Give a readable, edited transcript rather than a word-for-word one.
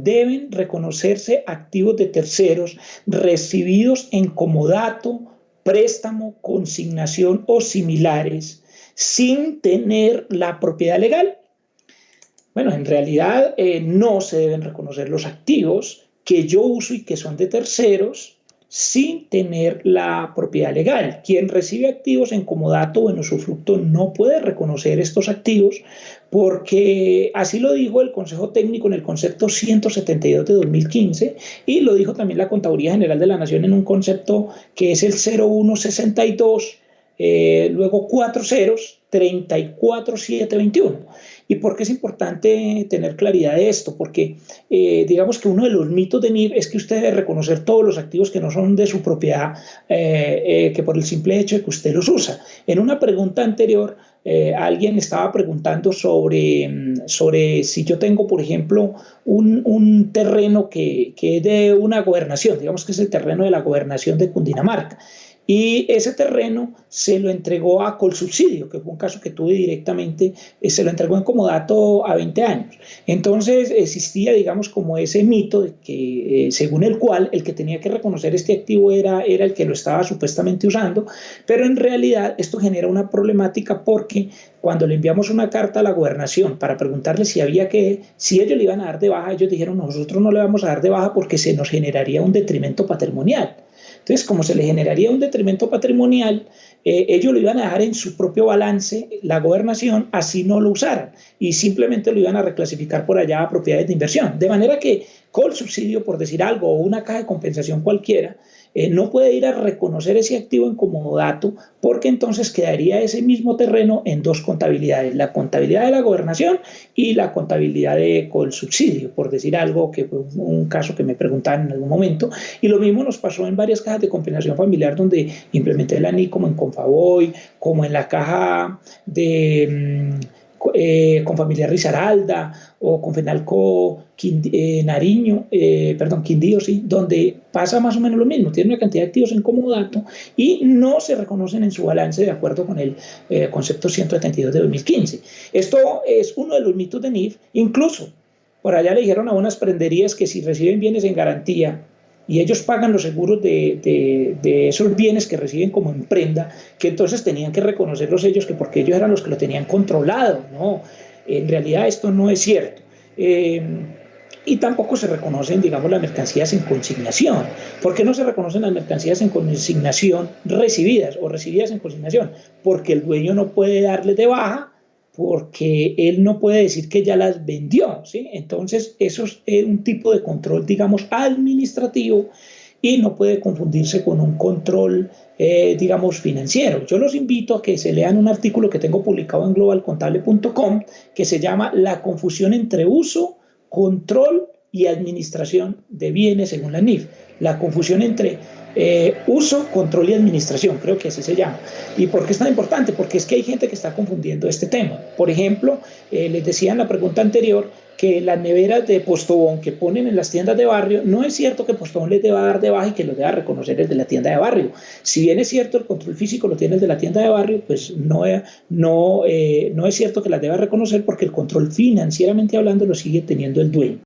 deben reconocerse activos de terceros recibidos en comodato, préstamo, consignación o similares, sin tener la propiedad legal. Bueno, en realidad no se deben reconocer los activos que yo uso y que son de terceros sin tener la propiedad legal. Quien recibe activos en comodato o en usufructo no puede reconocer estos activos porque así lo dijo el Consejo Técnico en el concepto 172 de 2015 y lo dijo también la Contaduría General de la Nación en un concepto que es el 0162, luego 4 ceros, 34721. ¿Y por qué es importante tener claridad de esto? Porque digamos que uno de los mitos de NIF es que usted debe reconocer todos los activos que no son de su propiedad, que por el simple hecho de que usted los usa. En una pregunta anterior, alguien estaba preguntando sobre si yo tengo, por ejemplo, un terreno que es de una gobernación, digamos que es el terreno de la gobernación de Cundinamarca. Y ese terreno se lo entregó a Colsubsidio, que fue un caso que tuve directamente, se lo entregó en comodato a 20 años. Entonces existía, digamos, como ese mito de que, según el cual el que tenía que reconocer este activo era el que lo estaba supuestamente usando, pero en realidad esto genera una problemática porque cuando le enviamos una carta a la gobernación para preguntarle si si ellos le iban a dar de baja, ellos dijeron nosotros no le vamos a dar de baja porque se nos generaría un detrimento patrimonial. Entonces, como se le generaría un detrimento patrimonial, ellos lo iban a dejar en su propio balance, la gobernación, así no lo usaran, y simplemente lo iban a reclasificar por allá a propiedades de inversión. De manera que Colsubsidio, por decir algo, o una caja de compensación cualquiera, no puede ir a reconocer ese activo en comodato porque entonces quedaría ese mismo terreno en dos contabilidades, la contabilidad de la gobernación y la contabilidad de Colsubsidio, por decir algo, que fue un caso que me preguntaban en algún momento. Y lo mismo nos pasó en varias cajas de compensación familiar donde implementé la NI, como en Confavoy, como en la caja de Confamiliar Risaralda o con Fenalco Nariño, perdón, Quindío, sí, donde pasa más o menos lo mismo, tiene una cantidad de activos en comodato y no se reconocen en su balance de acuerdo con el concepto 172 de 2015. Esto es uno de los mitos de NIF. Incluso por allá le dijeron a unas prenderías que si reciben bienes en garantía y ellos pagan los seguros de esos bienes que reciben como en prenda, que entonces tenían que reconocerlos ellos, que porque ellos eran los que lo tenían controlado. No, en realidad esto no es cierto. Y tampoco se reconocen, digamos, las mercancías en consignación. ¿Por qué no se reconocen las mercancías en consignación recibidas o recibidas en consignación? Porque el dueño no puede darles de baja, porque él no puede decir que ya las vendió, ¿sí? Entonces, eso es un tipo de control, digamos, administrativo y no puede confundirse con un control, digamos, financiero. Yo los invito a que se lean un artículo que tengo publicado en globalcontable.com que se llama La confusión entre uso, control y administración de bienes según la NIF. La confusión entre uso, control y administración, creo que así se llama. ¿Y por qué es tan importante? Porque es que hay gente que está confundiendo este tema. Por ejemplo, les decía en la pregunta anterior que las neveras de Postobón que ponen en las tiendas de barrio, no es cierto que Postobón les deba dar de baja y que los deba reconocer el de la tienda de barrio. Si bien es cierto el control físico lo tiene el de la tienda de barrio, pues no es cierto que las deba reconocer porque el control financieramente hablando lo sigue teniendo el dueño.